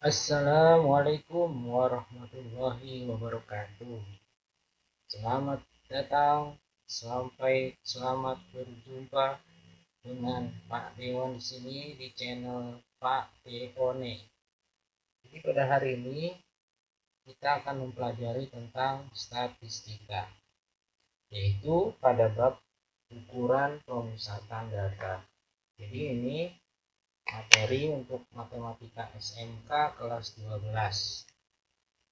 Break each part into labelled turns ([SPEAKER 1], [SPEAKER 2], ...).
[SPEAKER 1] Assalamualaikum warahmatullahi wabarakatuh. Selamat datang, selamat berjumpa dengan Pak Dewan di sini di channel Pak Deone. Jadi pada hari ini kita akan mempelajari tentang statistika, yaitu pada bab ukuran pemusatan data. Jadi ini materi untuk matematika SMK kelas 12.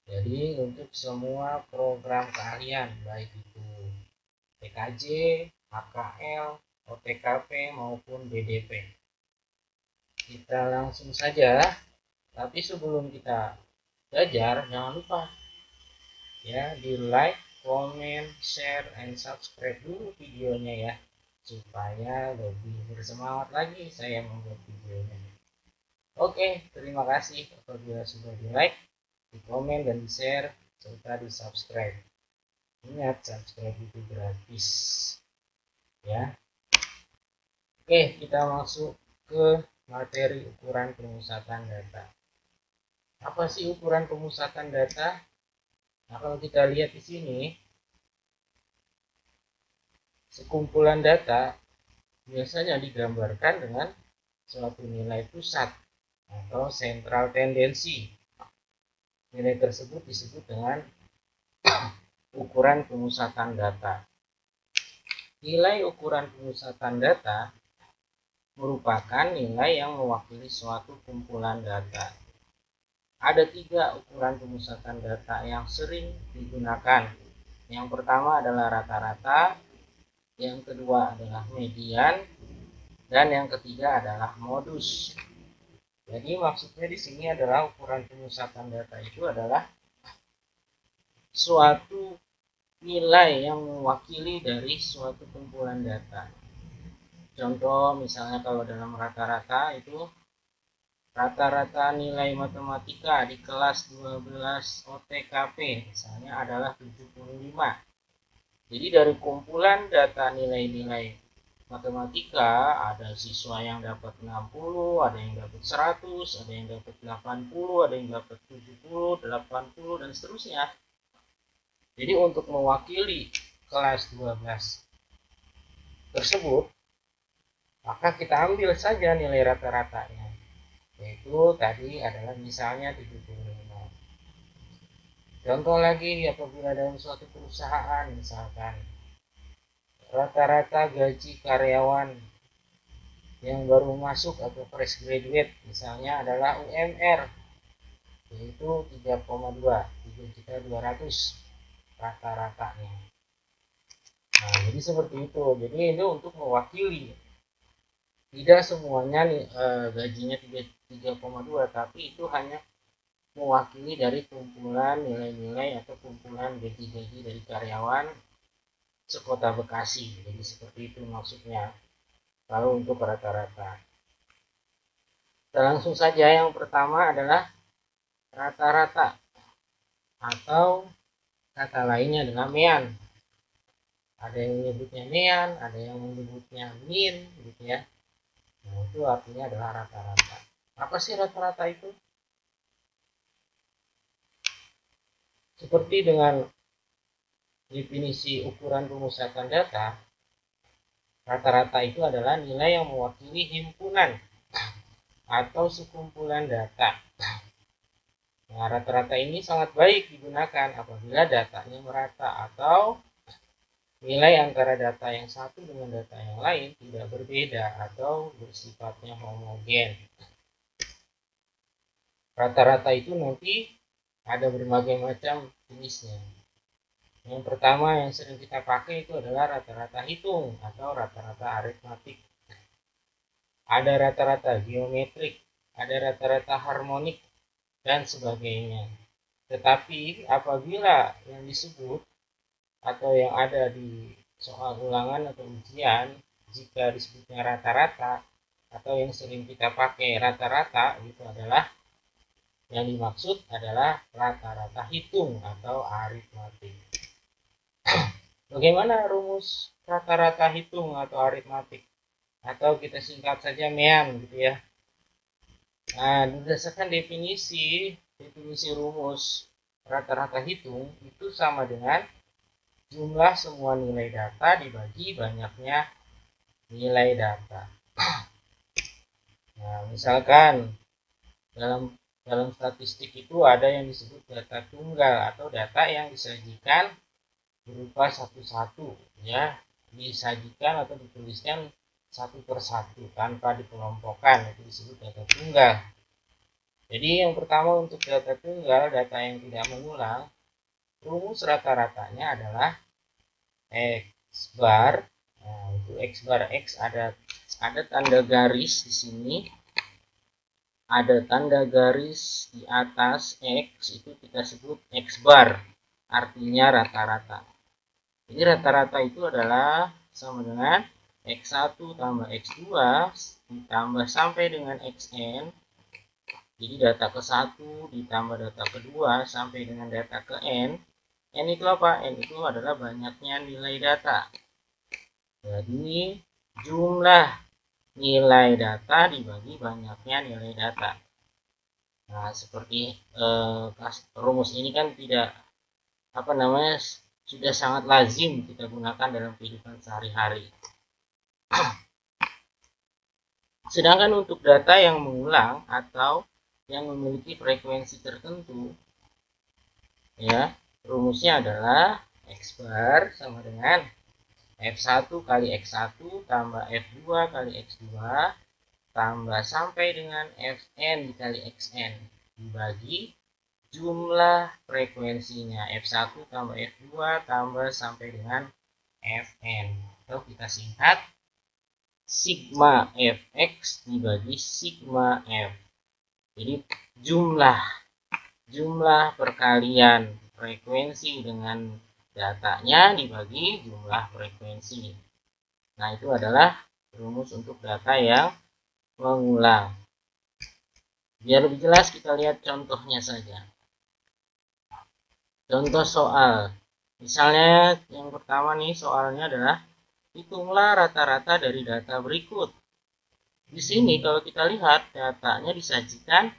[SPEAKER 1] Jadi untuk semua program keahlian baik itu PKJ, HKL, OTKP maupun BDP. Kita langsung saja. Tapi sebelum kita belajar, jangan lupa ya di like, comment, share, and subscribe dulu videonya ya, supaya lebih bersemangat lagi saya membuat videonya. Oke, terima kasih apabila sudah di like, di komen, dan di share, serta di subscribe. Ingat, subscribe itu gratis ya. Oke, kita masuk ke materi ukuran pemusatan data. Apa sih ukuran pemusatan data? Nah, kalau kita lihat di sini, sekumpulan data biasanya digambarkan dengan suatu nilai pusat atau central tendency. Nilai tersebut disebut dengan ukuran pemusatan data. Nilai ukuran pemusatan data merupakan nilai yang mewakili suatu kumpulan data. Ada 3 ukuran pemusatan data yang sering digunakan. Yang pertama adalah rata-rata, yang kedua adalah median, dan yang ketiga adalah modus. Jadi maksudnya di sini adalah ukuran pemusatan data itu adalah suatu nilai yang mewakili dari suatu kumpulan data. Contoh misalnya kalau dalam rata-rata itu rata-rata nilai matematika di kelas 12 OTKP misalnya adalah 75. Jadi dari kumpulan data nilai-nilai matematika ada siswa yang dapat 60, ada yang dapat 100, ada yang dapat 80, ada yang dapat 70, 80 dan seterusnya. Jadi untuk mewakili kelas 12 tersebut, maka kita ambil saja nilai rata-ratanya, yaitu tadi adalah misalnya 75. Contoh lagi, apabila dalam suatu perusahaan misalkan rata-rata gaji karyawan yang baru masuk atau fresh graduate misalnya adalah UMR, yaitu 3,2 rata-ratanya. Nah, jadi seperti itu. Jadi ini untuk mewakili, tidak semuanya gajinya 3,2, tapi itu hanya mewakili dari kumpulan nilai-nilai atau kumpulan gaji-gaji dari karyawan sekota Bekasi. Jadi seperti itu maksudnya kalau untuk rata-rata. Kita langsung saja, yang pertama adalah rata-rata atau kata lainnya adalah mean. Ada yang menyebutnya mean, ada yang menyebutnya mean gitu ya. Nah, itu artinya adalah rata-rata. Apa sih rata-rata itu? Seperti dengan definisi ukuran pemusatan data, rata-rata itu adalah nilai yang mewakili himpunan atau sekumpulan data. Nah, rata-rata ini sangat baik digunakan apabila datanya merata atau nilai antara data yang satu dengan data yang lain tidak berbeda atau bersifatnya homogen. Rata-rata itu nanti ada berbagai macam jenisnya. Yang pertama yang sering kita pakai itu adalah rata-rata hitung atau rata-rata aritmatik. Ada rata-rata geometrik, ada rata-rata harmonik, dan sebagainya. Tetapi apabila yang disebut atau yang ada di soal ulangan atau ujian, jika disebutnya rata-rata atau yang sering kita pakai rata-rata, itu adalah yang dimaksud adalah rata-rata hitung atau aritmatik. Bagaimana rumus rata-rata hitung atau aritmatik? Atau kita singkat saja MEAN gitu ya. Nah, berdasarkan definisi rumus rata-rata hitung itu sama dengan jumlah semua nilai data dibagi banyaknya nilai data. Nah, misalkan dalam dalam statistik itu ada yang disebut data tunggal atau data yang disajikan berupa satu-satu, ya, disajikan atau dituliskan satu persatu tanpa dikelompokkan, itu disebut data tunggal. Jadi yang pertama untuk data tunggal, data yang tidak mengulang, rumus rata-ratanya adalah X bar. Nah, itu X bar, X ada tanda garis di sini, ada tanda garis di atas X, itu kita sebut X bar, artinya rata-rata. Jadi rata-rata itu adalah sama dengan X1 tambah X2 ditambah sampai dengan Xn. Jadi data ke-1 ditambah data kedua sampai dengan data ke N. N itu apa? N itu adalah banyaknya nilai data. Jadi jumlah nilai data dibagi banyaknya nilai data. Nah, seperti rumus ini kan tidak sudah sangat lazim kita gunakan dalam kehidupan sehari-hari. Sedangkan untuk data yang mengulang atau yang memiliki frekuensi tertentu, ya, rumusnya adalah X bar sama dengan F1 kali X1 tambah F2 kali X2 tambah sampai dengan Fn dikali Xn dibagi jumlah frekuensinya F1 tambah F2 tambah sampai dengan Fn, atau kita singkat sigma Fx dibagi sigma F. Jadi jumlah perkalian frekuensi dengan datanya dibagi jumlah frekuensi. Nah, itu adalah rumus untuk data yang mengulang. Biar lebih jelas kita lihat contohnya saja. Contoh soal. Misalnya yang pertama nih soalnya adalah hitunglah rata-rata dari data berikut. Di sini kalau kita lihat datanya disajikan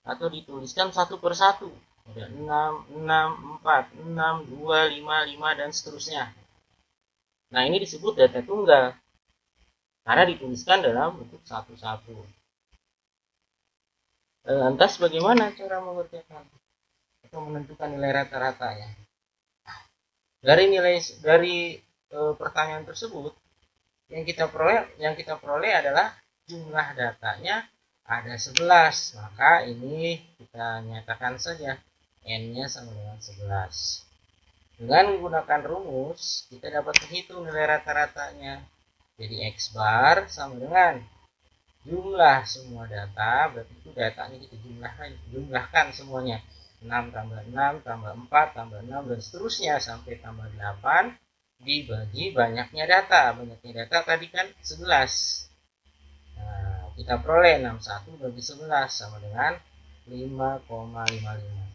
[SPEAKER 1] atau dituliskan satu persatu. Ada 6, 6, 4, 6, 2, 5, 5 dan seterusnya. Nah, ini disebut data tunggal karena dituliskan dalam bentuk satu-satu. Lantas bagaimana cara mengerjakan atau menentukan nilai rata-ratanya? Dari pertanyaan tersebut yang kita peroleh adalah jumlah datanya ada 11, maka ini kita nyatakan saja N-nya sama dengan 11. Dengan menggunakan rumus kita dapat menghitung nilai rata-ratanya. Jadi X bar sama dengan jumlah semua data, berarti itu datanya kita jumlahkan semuanya. 6 tambah 6 tambah 4 tambah 6 dan seterusnya sampai tambah 8 dibagi banyaknya data. Banyaknya data tadi kan 11. Nah, kita peroleh 61 bagi 11 sama dengan 5,55.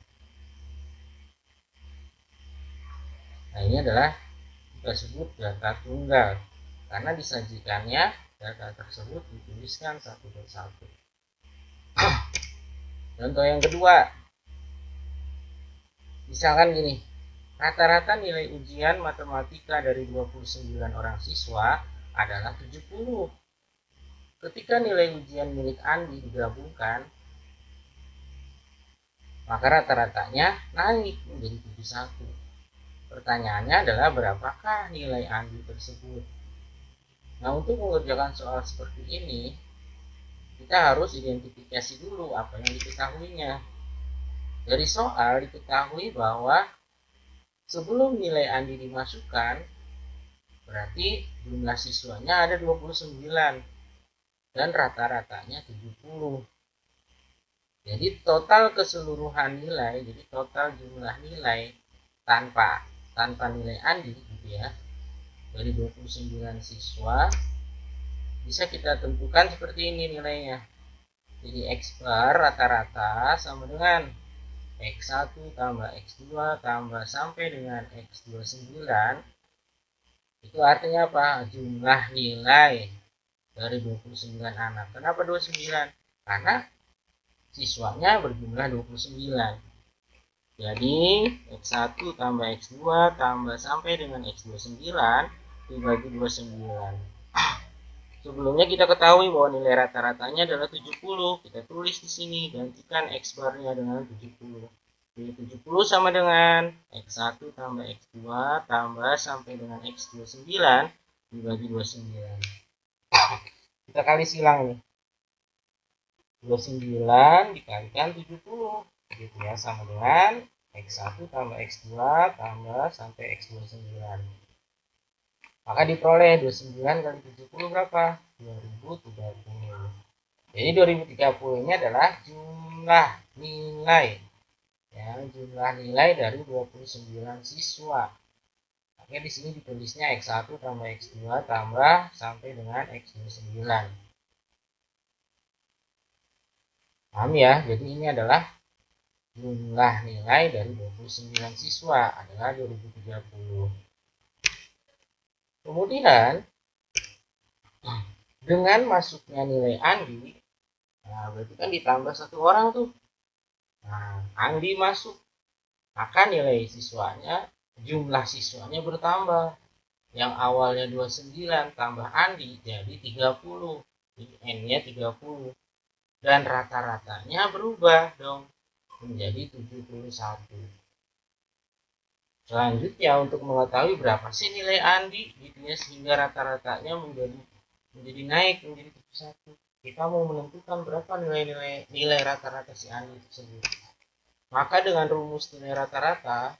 [SPEAKER 1] Nah, ini adalah kita sebut data tunggal karena disajikannya data tersebut dituliskan satu persatu. Contoh yang kedua, misalkan gini, rata-rata nilai ujian matematika dari 29 orang siswa adalah 70. Ketika nilai ujian milik Andi digabungkan, maka rata-ratanya naik menjadi 71. Pertanyaannya adalah berapakah nilai Andi tersebut? Nah, untuk mengerjakan soal seperti ini, kita harus identifikasi dulu apa yang diketahuinya. Dari soal diketahui bahwa sebelum nilai Andi dimasukkan, berarti jumlah siswanya ada 29 dan rata-ratanya 70. Jadi total keseluruhan nilai, jadi total jumlah nilai tanpa nilai Andi gitu ya, dari 29 siswa bisa kita tentukan seperti ini nilainya. Jadi X bar rata-rata sama dengan X1 tambah X2 tambah sampai dengan X29. Itu artinya apa? Jumlah nilai dari 29 anak. Kenapa 29? Karena siswanya berjumlah 29. Jadi X1 tambah X2 tambah sampai dengan X29 dibagi 29. Sebelumnya kita ketahui bahwa nilai rata-ratanya adalah 70. Kita tulis di sini, gantikan X barnya dengan 70. Jadi 70 sama dengan X1 tambah X2 tambah sampai dengan X29 dibagi 29. Kita kali silang nih. 29 dikalikan 70. Gitu ya, sama dengan X1 tambah X2 tambah sampai X29. Maka diperoleh 29 kali 70 berapa? 2030. Jadi 2030 ini adalah jumlah nilai, ya, jumlah nilai dari 29 siswa. Oke, di sini ditulisnya X1 tambah X2 tambah sampai dengan X29. Paham ya? Jadi ini adalah jumlah nilai dari 29 siswa adalah 2030. Kemudian dengan masuknya nilai Andi, nah berarti kan ditambah satu orang tuh. Nah, Andi masuk, maka nilai siswanya, jumlah siswanya bertambah. Yang awalnya 29 tambah Andi jadi 30. Jadi N-nya 30. Dan rata-ratanya berubah dong menjadi 71. Selanjutnya untuk mengetahui berapa sih nilai Andi gitu ya, sehingga rata-ratanya menjadi naik menjadi 71. Kita mau menentukan berapa nilai rata-rata si Andi tersebut. Maka dengan rumus nilai rata-rata,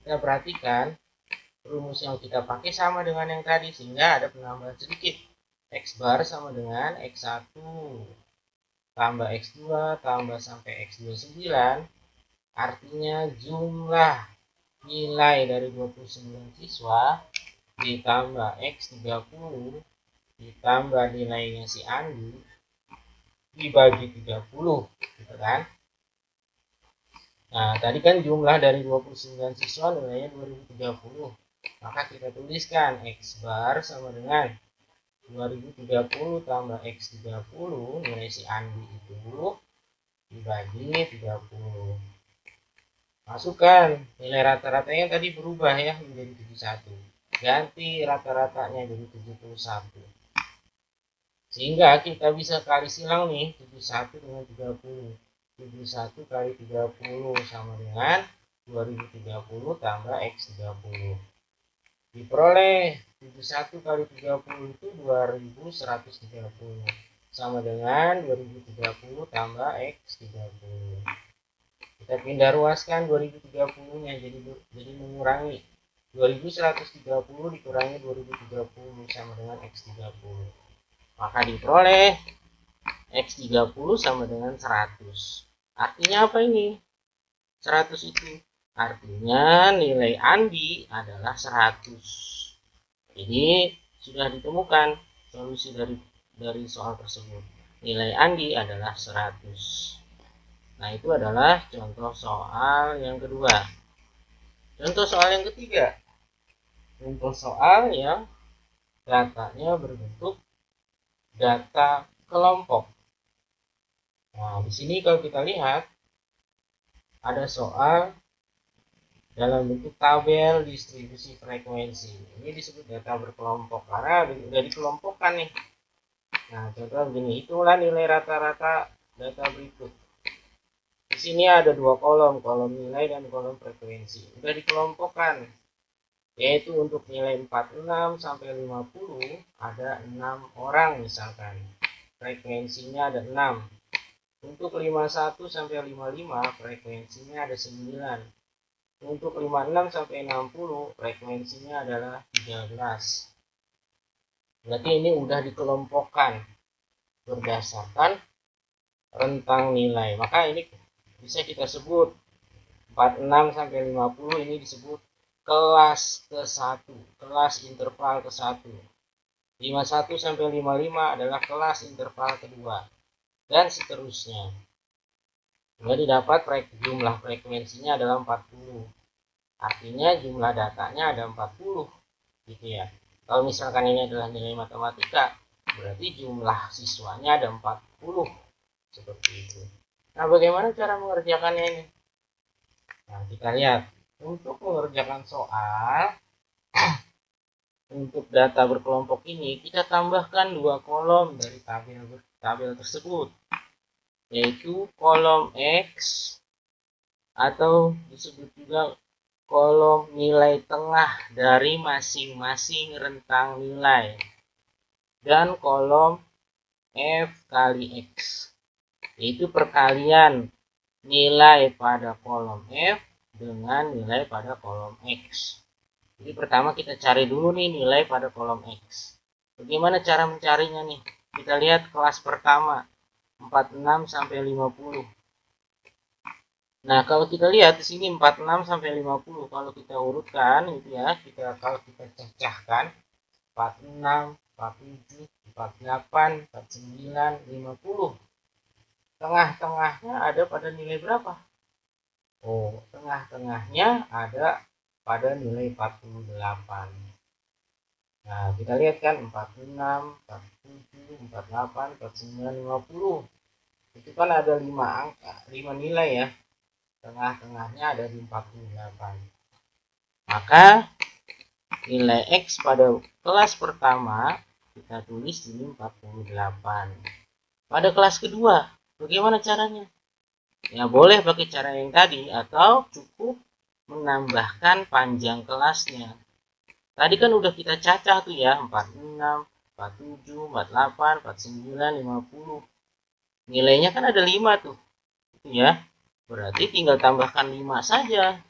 [SPEAKER 1] kita perhatikan rumus yang kita pakai sama dengan yang tadi, sehingga ada penambahan sedikit. X bar sama dengan X1 tambah X2 tambah sampai X29, artinya jumlah nilai dari 29 siswa ditambah X30 ditambah nilainya si Andi dibagi 30, gitu kan. Nah, tadi kan jumlah dari 29 siswa nilainya 2030. Maka kita tuliskan X bar sama dengan 2030 tambah X30, nilai si Andi itu dibagi 30. Masukkan nilai rata-ratanya tadi berubah ya menjadi 71. Ganti rata-ratanya jadi 71. Sehingga kita bisa kali silang nih 71 dengan 30. 71 kali 30 sama dengan 2030 tambah X30. Diperoleh 71 kali 30 itu 2130 sama dengan 2030 tambah X30. Kita pindah ruaskan 2030 nya jadi mengurangi 2130 dikurangi 2030 sama dengan X30. Maka diperoleh X30 sama dengan 100. Artinya apa ini? 100 itu artinya nilai Andi adalah 100. Jadi sudah ditemukan solusi dari soal tersebut. Nilai Andi adalah 100. Nah, itu adalah contoh soal yang kedua. Contoh soal yang ketiga. Contoh soal yang datanya berbentuk data kelompok. Nah, di sini kalau kita lihat ada soal dalam bentuk tabel distribusi frekuensi. Ini disebut data berkelompok karena sudah dikelompokkan nih. Nah, contoh begini, hitunglah nilai rata-rata data berikut. Di sini ada dua kolom nilai dan kolom frekuensi. Sudah dikelompokkan, yaitu untuk nilai 46 sampai 50 ada 6 orang misalkan. Frekuensinya ada 6. Untuk 51 sampai 55 frekuensinya ada 9. Untuk 56 sampai 60 frekuensinya adalah 13. Berarti ini udah dikelompokkan berdasarkan rentang nilai. Maka ini bisa kita sebut 46 sampai 50 ini disebut kelas ke-1, kelas interval ke-1. 51 sampai 55 adalah kelas interval kedua dan seterusnya. Jadi dapat jumlah frekuensinya adalah 40. Artinya jumlah datanya ada 40. Gitu ya. Kalau misalkan ini adalah nilai matematika, berarti jumlah siswanya ada 40. Seperti itu. Nah, bagaimana cara mengerjakannya ini? Nah, kita lihat. Untuk mengerjakan soal, untuk data berkelompok ini, kita tambahkan dua kolom dari tabel tersebut, yaitu kolom X atau disebut juga kolom nilai tengah dari masing-masing rentang nilai, dan kolom F kali X, yaitu perkalian nilai pada kolom F dengan nilai pada kolom X. Jadi pertama kita cari dulu nih nilai pada kolom X. Bagaimana cara mencarinya nih? Kita lihat kelas pertama 46 sampai 50. Nah, kalau kita lihat di sini 46 sampai 50, kalau kita urutkan itu ya, kalau kita cacahkan 46, 47, 48, 49, 50. Tengah-tengahnya ada pada nilai berapa? Oh, tengah-tengahnya ada pada nilai 48. Nah, kita lihat kan 46, 47, 48, 49, 50. Itu kan ada 5 angka, 5 nilai ya. Tengah-tengahnya ada di 48. Maka nilai X pada kelas pertama kita tulis di 48. Pada kelas kedua, bagaimana caranya? Ya, boleh pakai cara yang tadi atau cukup menambahkan panjang kelasnya. Tadi kan udah kita cacah tuh ya, 46, 47, 48, 49, 50. Nilainya kan ada 5 tuh. Itu ya. Berarti tinggal tambahkan 5 saja.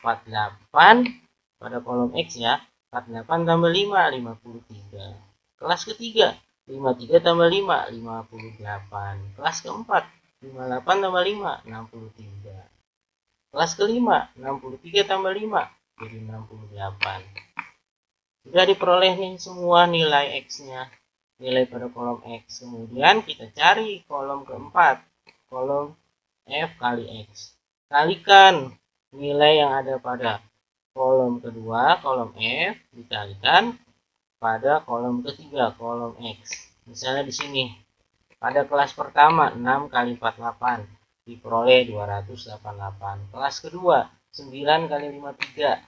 [SPEAKER 1] 48 pada kolom X ya. 48 tambah 5, 53. Kelas ketiga, 53 tambah 5, 58. Kelas keempat, 58 tambah 5, 63. Kelas kelima, 63 tambah 5, jadi 68. Sudah diperoleh nih semua nilai X-nya. Nilai pada kolom X. Kemudian kita cari kolom keempat. Kolom F kali X. Kalikan nilai yang ada pada kolom kedua, kolom F, dikalikan pada kolom ketiga, kolom X. Misalnya di sini. Pada kelas pertama 6 kali 48 diperoleh 288. Kelas kedua 9 kali 53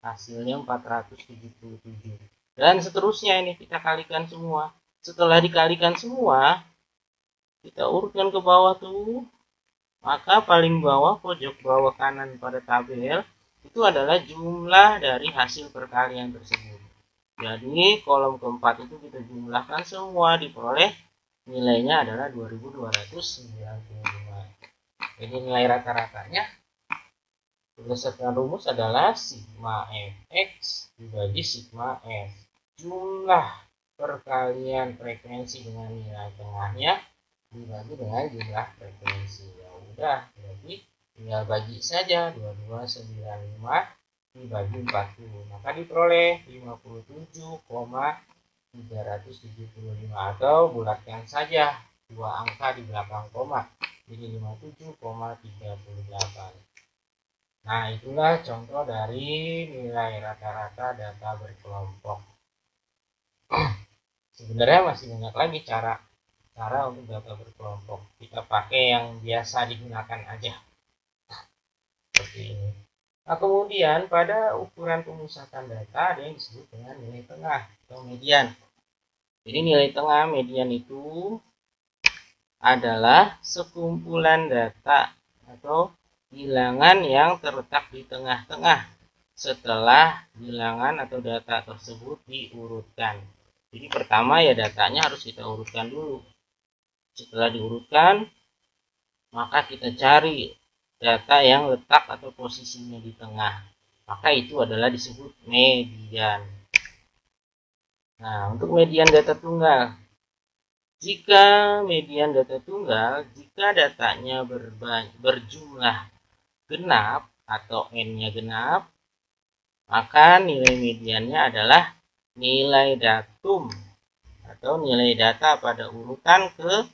[SPEAKER 1] hasilnya 477. Dan seterusnya ini kita kalikan semua. Setelah dikalikan semua, kita urutkan ke bawah tuh. Maka paling bawah pojok bawah kanan pada tabel itu adalah jumlah dari hasil perkalian tersebut. Jadi kolom keempat itu kita jumlahkan semua, diperoleh nilainya adalah 2295. Jadi nilai rata-ratanya berdasarkan rumus adalah sigma fx dibagi sigma f. Jumlah perkalian frekuensi dengan nilai tengahnya dibagi dengan jumlah frekuensi. Ya udah, berarti tinggal bagi saja 2295 dibagi 40. Maka diperoleh 57,375, atau bulatkan saja dua angka di belakang koma, jadi 57,38. Nah, itulah contoh dari nilai rata-rata data berkelompok. Sebenarnya masih banyak lagi cara untuk data berkelompok. Kita pakai yang biasa digunakan aja. Seperti ini. Nah, kemudian pada ukuran pemusatan data ada yang disebut dengan nilai tengah atau median. Jadi nilai tengah median itu adalah sekumpulan data atau bilangan yang terletak di tengah-tengah setelah bilangan atau data tersebut diurutkan. Jadi pertama ya datanya harus kita urutkan dulu. Setelah diurutkan, maka kita cari data yang letak atau posisinya di tengah. Maka itu adalah disebut median. Nah, untuk median data tunggal. Jika median data tunggal, jika datanya berjumlah genap atau n-nya genap, maka nilai mediannya adalah nilai datum atau nilai data pada urutan ke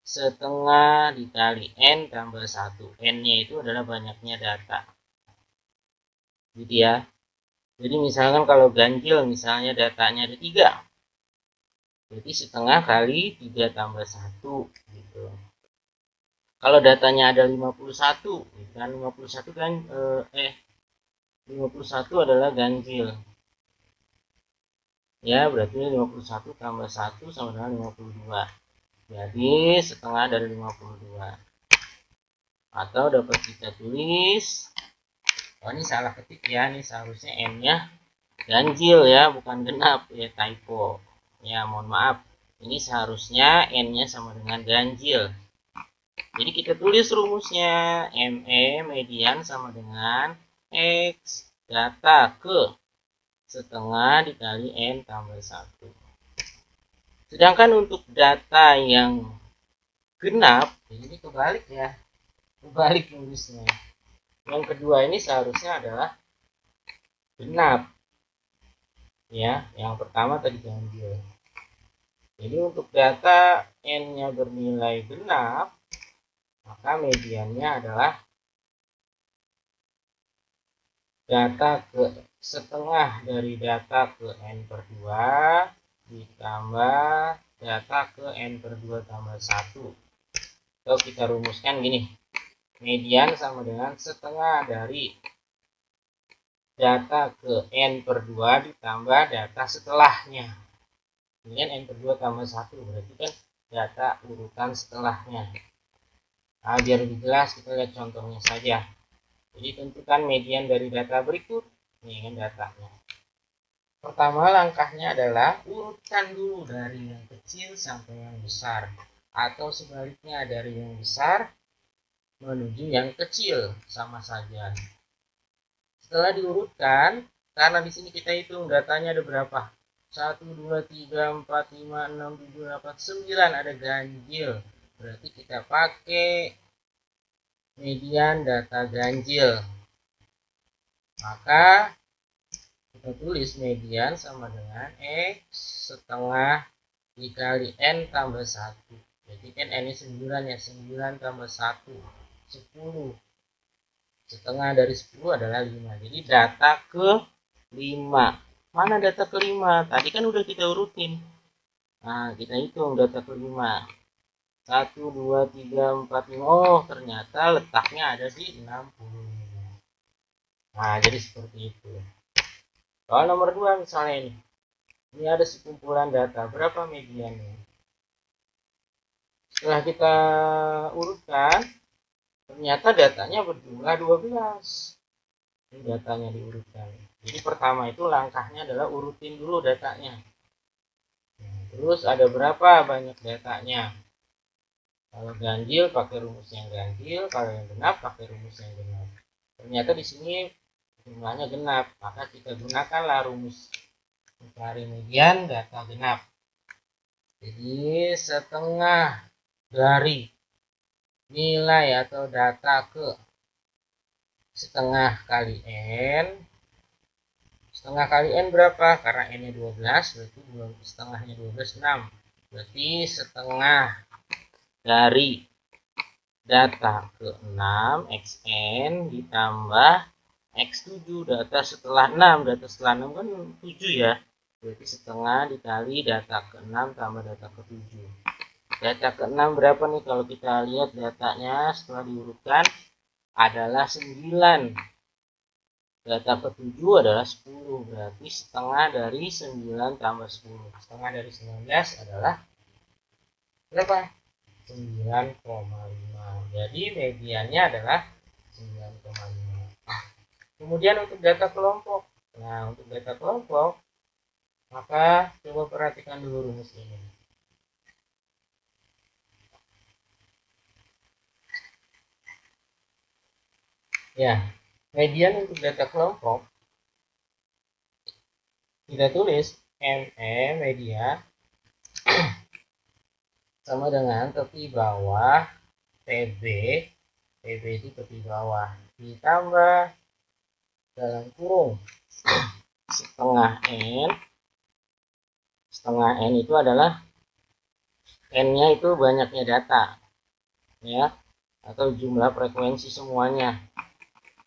[SPEAKER 1] setengah dikali n tambah 1. N-nya itu adalah banyaknya data. Jadi ya. Jadi misalkan kalau ganjil misalnya datanya ada 3. Jadi setengah kali 3 tambah 1 gitu. Kalau datanya ada 51, kan 51 kan 51 adalah ganjil. Ya, berarti 51 tambah 1 sama dengan 52. Jadi setengah dari 52. Atau dapat kita tulis, oh ini salah ketik ya, ini seharusnya n-nya ganjil ya, bukan genap ya, typo. Ya, mohon maaf. Ini seharusnya n-nya sama dengan ganjil. Jadi kita tulis rumusnya, ME median sama dengan X data ke setengah dikali N tambah 1. Sedangkan untuk data yang genap, ini kebalik ya. Kebalik nulisnya. Yang kedua ini seharusnya adalah genap. Ya, yang pertama tadi ganjil. Jadi untuk data N-nya bernilai genap, maka mediannya adalah data ke setengah dari data ke N per 2 ditambah data ke N per 2 tambah 1. Atau kita rumuskan gini, median sama dengan setengah dari data ke N per 2 ditambah data setelahnya. Ini kan N per 2 tambah 1, berarti kan data urutan setelahnya. Nah, biar lebih jelas kita lihat contohnya saja. Jadi tentukan median dari data berikut. Ini kan datanya. Pertama langkahnya adalah urutkan dulu dari yang kecil sampai yang besar. Atau sebaliknya dari yang besar menuju yang kecil, sama saja. Setelah diurutkan, karena di sini kita hitung datanya ada berapa? 1, 2, 3, 4, 5, 6, 7, 8, 9 ada ganjil. Berarti kita pakai median data ganjil. Maka kita tulis median sama dengan X setengah dikali N tambah 1. Jadi kan N ini 9 ya, 9 tambah 1, 10. Setengah dari 10 adalah 5. Jadi data ke 5. Mana data ke 5? Tadi kan udah kita urutin. Nah, kita hitung data ke 5. 1, 2, 3, 4, 5. Oh, ternyata letaknya ada di 65. Nah, jadi seperti itu. Kalau nomor 2 misalnya ini. Ini ada sekumpulan data. Berapa mediannya? Setelah kita urutkan, ternyata datanya berjumlah 12. Ini datanya diurutkan. Jadi pertama itu langkahnya adalah urutin dulu datanya. Terus ada berapa banyak datanya? Kalau ganjil pakai rumus yang ganjil, kalau yang genap pakai rumus yang genap. Ternyata di sini jumlahnya genap, maka kita gunakanlah rumus mencari median data genap. Jadi setengah dari nilai atau data ke setengah kali N. Setengah kali N berapa? Karena N nya 12, berarti setengahnya 12, 6. Berarti setengah dari data ke 6 XN ditambah X7, data setelah 6. Data setelah 6 kan 7 ya. Berarti setengah dikali data ke 6 tambah data ke 7. Data ke 6 berapa nih? Kalau kita lihat datanya setelah diurutkan adalah 9. Data ke 7 adalah 10. Berarti setengah dari 9 tambah 10. Setengah dari 19 adalah berapa? 9,5. Jadi mediannya adalah 9,5. Kemudian untuk data kelompok. Nah, untuk data kelompok, maka coba perhatikan dulu rumus ini. Ya, median untuk data kelompok kita tulis ME median sama dengan tepi bawah TB. TB itu tepi bawah ditambah dalam kurung setengah N. Setengah N itu adalah N-nya itu banyaknya data ya, atau jumlah frekuensi semuanya,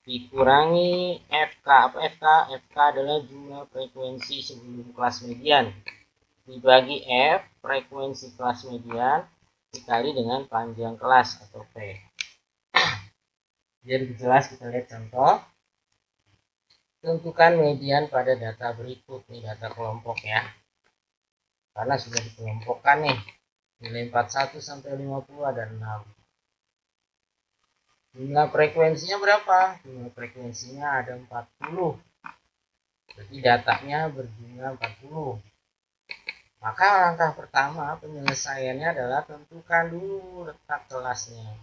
[SPEAKER 1] dikurangi FK. Apa FK? FK adalah jumlah frekuensi sebelum kelas median, dibagi F frekuensi kelas median, dikali dengan panjang kelas atau P. Biar lebih jelas kita lihat contoh. Tentukan median pada data berikut. Nih data kelompok ya. Karena sudah dikelompokkan nih. Nilai 41 sampai 50 ada 6. Jumlah frekuensinya berapa? Jumlah frekuensinya ada 40. Jadi datanya berjumlah 40. Maka langkah pertama penyelesaiannya adalah tentukan dulu letak kelasnya.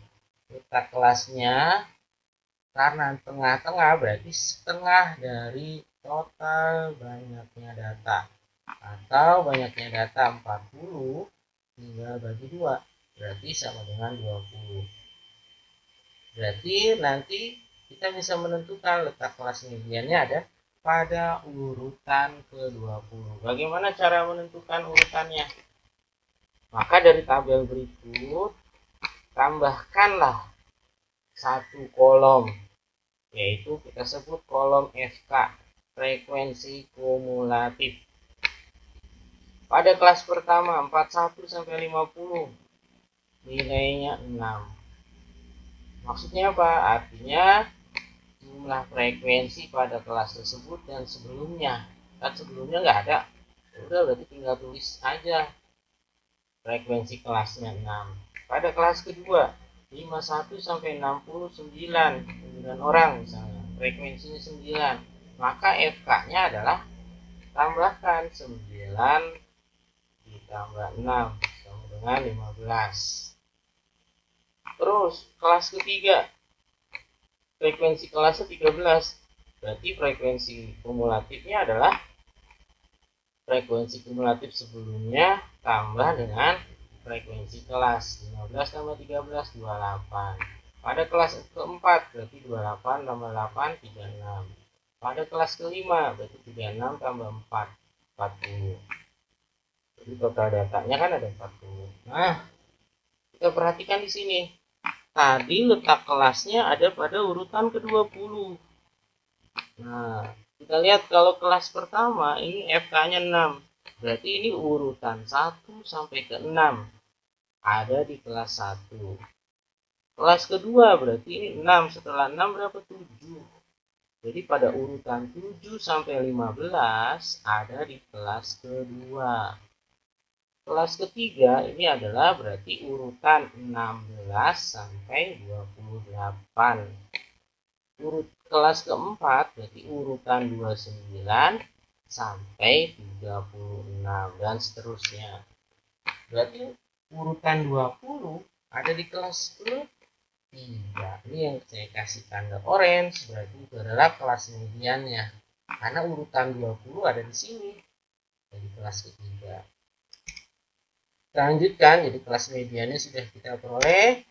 [SPEAKER 1] Letak kelasnya karena tengah-tengah berarti setengah dari total banyaknya data. Atau banyaknya data 40 tinggal bagi 2. Berarti sama dengan 20. Berarti nanti kita bisa menentukan letak kelas mediannya ada pada urutan ke-20. Bagaimana cara menentukan urutannya? Maka dari tabel berikut, tambahkanlah satu kolom, yaitu kita sebut kolom FK, frekuensi kumulatif. Pada kelas pertama 41 sampai 50, nilainya 6. Maksudnya apa? Artinya jumlah frekuensi pada kelas tersebut dan sebelumnya. Kan sebelumnya nggak ada. Udah berarti tinggal tulis aja frekuensi kelasnya 6. Pada kelas kedua 51 sampai 69, 9 orang misalnya. Frekuensinya 9. Maka FK-nya adalah tambahkan 9 ditambah 6 sama dengan 15. Terus kelas ketiga frekuensi kelasnya 13. Berarti frekuensi kumulatifnya adalah frekuensi kumulatif sebelumnya tambah dengan frekuensi kelas. 15 tambah 13 28. Pada kelas keempat berarti 28 tambah 8 36. Pada kelas kelima berarti 36 tambah 4 40. Jadi total datanya kan ada 40. Nah, kita perhatikan di sini. Tadi letak kelasnya ada pada urutan ke-20. Nah, kita lihat kalau kelas pertama ini FK-nya 6. Berarti ini urutan 1 sampai ke 6. Ada di kelas 1. Kelas kedua berarti ini 6. Setelah 6 berapa? 7. Jadi pada urutan 7 sampai 15 ada di kelas kedua. Kelas ketiga ini adalah berarti urutan 16 sampai 28. Kelas keempat berarti urutan 29 sampai 36 dan seterusnya. Berarti urutan 20 ada di kelas ketiga. Ini yang saya kasih tanda orange, berarti itu adalah kelas mediannya. Karena urutan 20 ada di sini. Jadi kelas ketiga. Kita lanjutkan, jadi kelas mediannya sudah kita peroleh.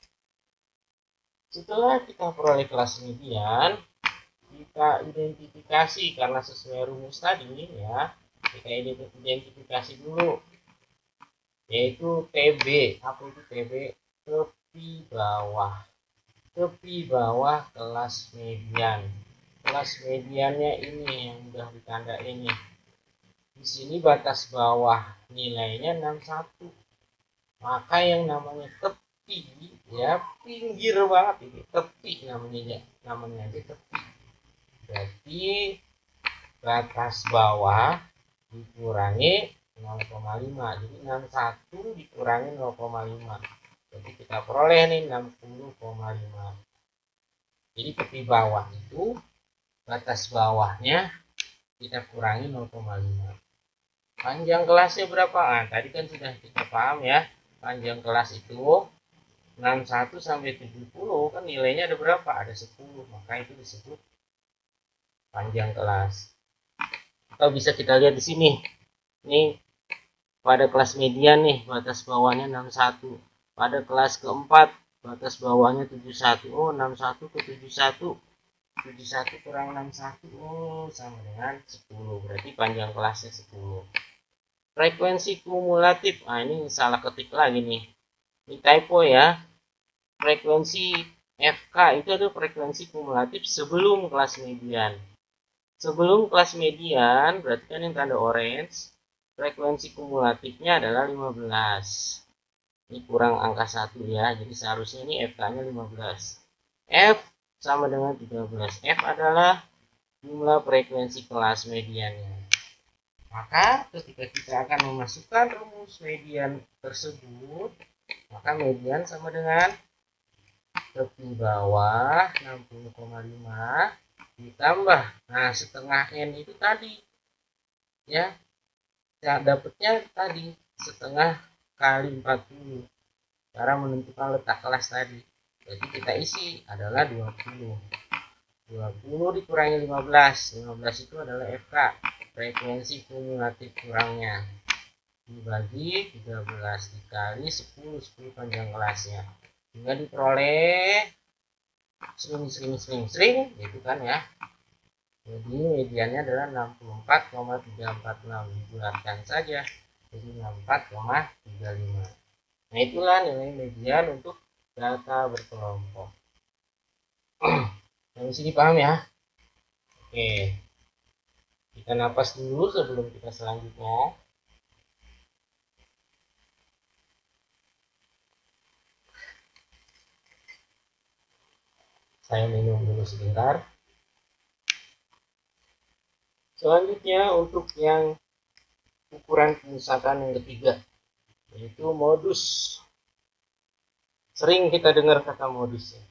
[SPEAKER 1] Setelah kita peroleh kelas median, kita identifikasi karena sesuai rumus tadi ya. Kita identifikasi dulu, yaitu TB. Apa itu TB? Tepi bawah. Tepi bawah kelas median. Kelas mediannya ini yang udah ditanda ini. Di sini batas bawah nilainya 61. Maka yang namanya tepi ya pinggir banget ini, tepi namanya aja tepi. Berarti batas bawah dikurangi 0,5. Jadi 61 dikurangi 0,5. Jadi kita peroleh nih 60,5. Jadi tepi bawah itu batas bawahnya kita kurangi 0,5. Panjang kelasnya berapa? Nah, tadi kan sudah kita paham ya. Panjang kelas itu 61 sampai 70 kan nilainya ada berapa? Ada 10. Maka itu disebut panjang kelas. Atau bisa kita lihat di sini. Ini pada kelas median nih, batas bawahnya 61. Pada kelas keempat, batas bawahnya 71. Oh, 61 ke 71. 71 kurang 61. Oh, sama dengan 10. Berarti panjang kelasnya 10. Frekuensi kumulatif. Nah, ini salah ketik lagi nih. Ini typo ya. Frekuensi FK itu adalah frekuensi kumulatif sebelum kelas median. Sebelum kelas median, berarti kan yang tanda orange, frekuensi kumulatifnya adalah 15. Ini kurang angka 1 ya, jadi seharusnya ini FK-nya 15. F sama dengan 13. F adalah jumlah frekuensi kelas mediannya. Maka ketika kita akan memasukkan rumus median tersebut, maka median sama dengan tepi bawah 60,5 ditambah, nah setengah N itu tadi ya, dapatnya tadi setengah kali 40. Cara menentukan letak kelas tadi, jadi kita isi adalah 20 dikurangi 15 itu adalah FK, frekuensi kumulatif kurangnya, dibagi 13 dikali 10 panjang kelasnya, hingga diperoleh sering gitu kan ya. Jadi mediannya adalah 64,346, dibulatkan saja jadi 64,35. Nah itulah nilai median untuk data berkelompok. Yang sini paham ya? Oke, kita napas dulu sebelum kita selanjutnya. Saya minum dulu sebentar. Selanjutnya untuk yang ukuran pemusatan yang ketiga, yaitu modus. Sering kita dengar kata modus ya.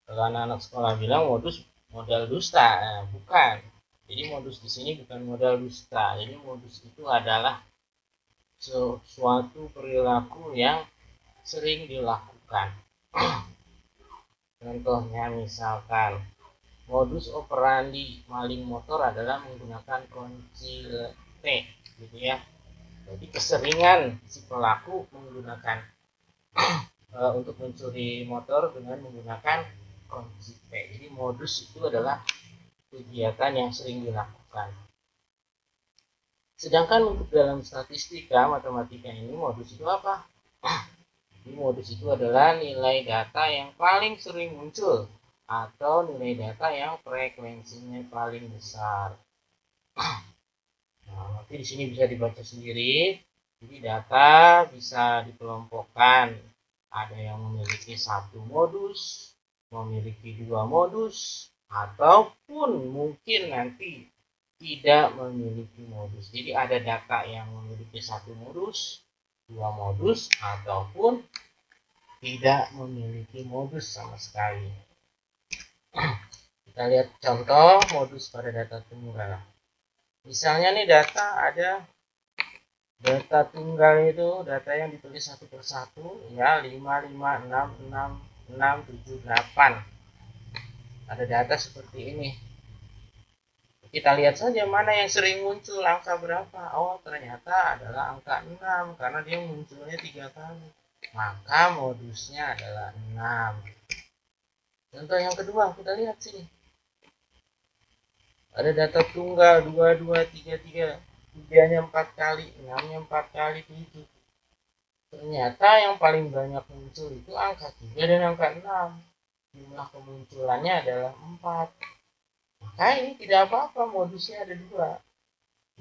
[SPEAKER 1] Kalau anak-anak sekolah bilang modus modal dusta, bukan. Jadi modus di sini bukan modal dusta. Jadi modus itu adalah sesuatu perilaku yang sering dilakukan. Contohnya misalkan modus operandi maling motor adalah menggunakan kunci T, gitu ya. Jadi keseringan si pelaku menggunakan untuk mencuri motor dengan menggunakan kunci P. Jadi modus itu adalah kegiatan yang sering dilakukan. Sedangkan untuk dalam statistika matematika ini modus itu apa? Jadi modus itu adalah nilai data yang paling sering muncul atau nilai data yang frekuensinya paling besar. Nah, nanti di sini bisa dibaca sendiri. Jadi data bisa dikelompokkan. Ada yang memiliki satu modus, memiliki dua modus, ataupun mungkin nanti tidak memiliki modus. Jadi ada data yang memiliki satu modus, dua modus, ataupun tidak memiliki modus sama sekali. Kita lihat contoh modus pada data tunggal. Misalnya nih data ada data tunggal itu data yang ditulis satu persatu ya 5, 5, 6, 6, 6, 7, 8. Ada data seperti ini. Kita lihat saja mana yang sering muncul, angka berapa. Oh ternyata adalah angka 6 karena dia munculnya 3 kali. Maka modusnya adalah 6. Contoh yang kedua kita lihat sini. Ada data tunggal 2, 2, 3, 3. 3-nya 4 kali, 6-nya 4 kali, 7. Ternyata yang paling banyak muncul itu angka 3 dan angka 6. Jumlah kemunculannya adalah 4. Maka ini tidak apa-apa, modusnya ada 2.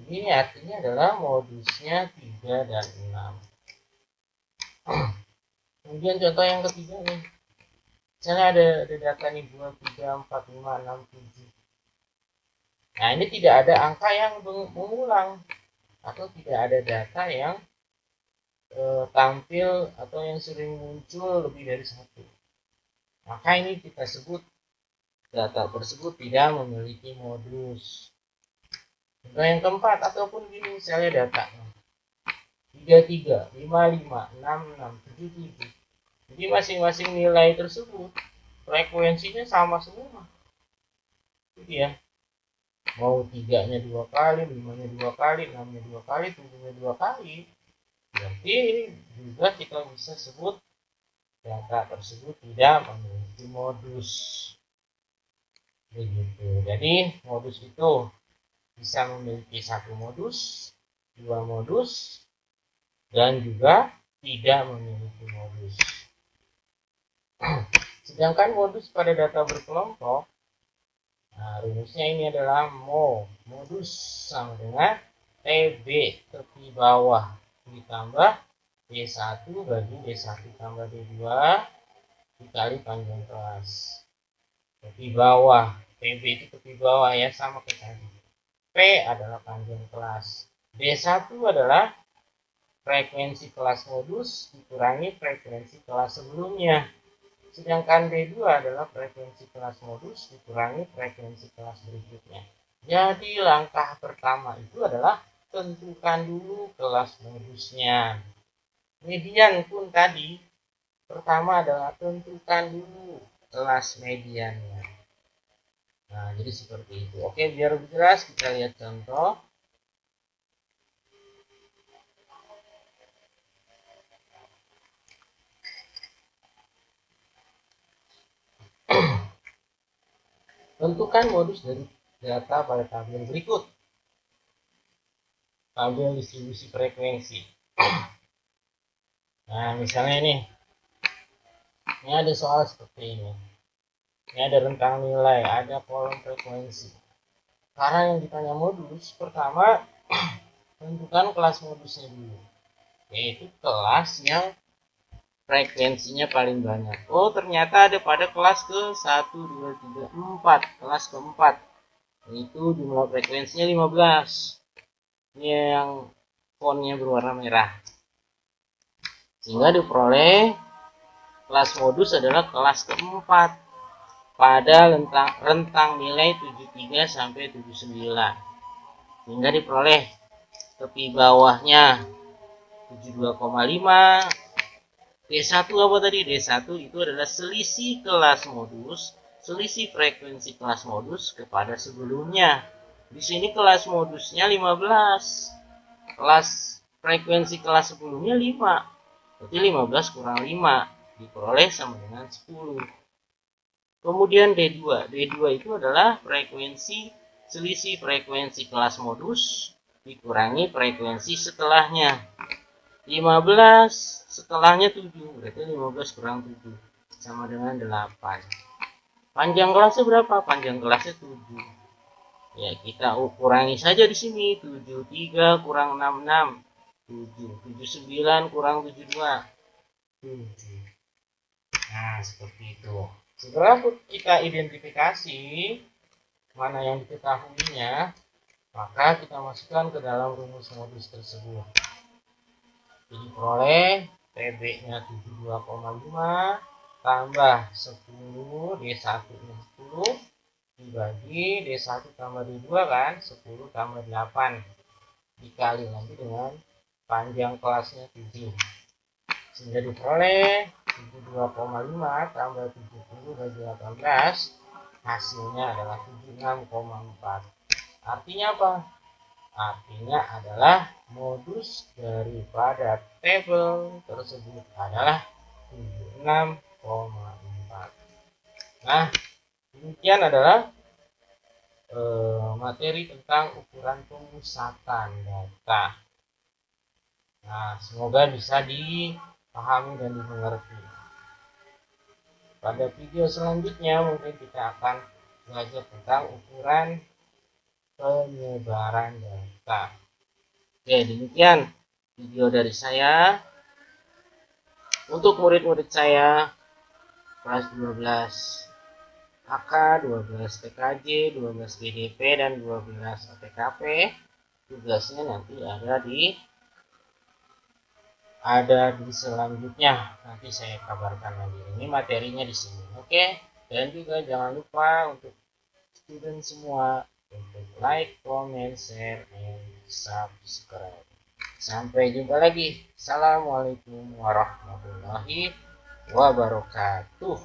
[SPEAKER 1] Jadi ini artinya adalah modusnya 3 dan 6. Kemudian contoh yang ketiga nih. Misalnya ada data nih 2, 3, 4, 5, 6, 7. Nah ini tidak ada angka yang mengulang atau tidak ada data yang tampil atau yang sering muncul lebih dari satu. Maka ini kita sebut data tersebut tidak memiliki modus. Contoh yang keempat ataupun gini misalnya data 33, 55, 66, 77. Jadi masing-masing nilai tersebut frekuensinya sama semua. Gitu ya. Mau 3-nya 2 kali, 5-nya 2 kali, 6-nya 2 kali, 7-nya 2 kali. Berarti juga kita bisa sebut data tersebut tidak memiliki modus. Begitu. Jadi modus itu bisa memiliki satu modus, dua modus, dan juga tidak memiliki modus. Sedangkan modus pada data berkelompok, nah rumusnya ini adalah modus sama dengan TB tepi bawah ditambah D1 bagi D1 tambah D2 dikali panjang kelas. Tepi bawah, PB itu tepi bawah ya, sama kayak tadi. P adalah panjang kelas. D1 adalah frekuensi kelas modus dikurangi frekuensi kelas sebelumnya. Sedangkan D2 adalah frekuensi kelas modus dikurangi frekuensi kelas berikutnya. Jadi langkah pertama itu adalah tentukan dulu kelas modusnya. Median pun tadi, pertama adalah tentukan dulu kelas mediannya. Nah, jadi seperti itu. Oke, biar lebih jelas kita lihat contoh. Tentukan modus dari data pada tabel berikut. Tabel distribusi frekuensi. Nah, misalnya ini ada soal seperti ini. Ini ada rentang nilai, ada kolom frekuensi. Karena yang ditanya modus, pertama tentukan kelas modusnya dulu, yaitu kelas yang frekuensinya paling banyak. Oh, ternyata ada pada kelas ke 1, 2, 3, 4, kelas keempat. Itu jumlah frekuensinya 15. Ini yang fontnya berwarna merah. Sehingga diperoleh kelas modus adalah kelas keempat pada rentang nilai 73 sampai 79. Sehingga diperoleh tepi bawahnya 72,5. D1 apa tadi? D1 itu adalah selisih kelas modus, selisih frekuensi kelas modus kepada sebelumnya. Di sini kelas modusnya 15. Kelas frekuensi kelas sebelumnya 5. Berarti 15 kurang 5 diperoleh sama dengan 10. Kemudian D2. D2 itu adalah selisih frekuensi kelas modus dikurangi frekuensi setelahnya. 15 setelahnya 7, berarti 15 kurang 7 sama dengan 8. Panjang kelasnya berapa? Panjang kelasnya 7. Ya, kita kurangi saja di sini. 73 kurang 66, 7. 79 kurang 72, 7. Nah, seperti itu. Setelah kita identifikasi mana yang diketahuinya, maka kita masukkan ke dalam rumus modus tersebut. Jadi peroleh PB-nya 72,5 tambah 10, D1-nya 10 dibagi D1 tambah D2 kan, 10 tambah 8 dikali lagi dengan panjang kelasnya 7. Sehingga diperoleh 72,5 tambah 70 bagi 18, hasilnya adalah 76,4. Artinya apa? Artinya adalah modus daripada tabel tersebut adalah 76,4. Nah, demikian adalah materi tentang ukuran pemusatan data. Nah, semoga bisa dipahami dan dimengerti. Pada video selanjutnya mungkin kita akan belajar tentang ukuran penyebaran data. Oke, demikian video dari saya. Untuk murid-murid saya kelas 12 AK, 12 TKJ, 12 BDP, dan 12 APKP, tugasnya nanti ada di selanjutnya. Nanti saya kabarkan lagi. Ini materinya di sini. Oke, dan juga jangan lupa untuk student semua untuk like, comment, share, and subscribe. Sampai jumpa lagi. Assalamualaikum warahmatullahi wabarakatuh.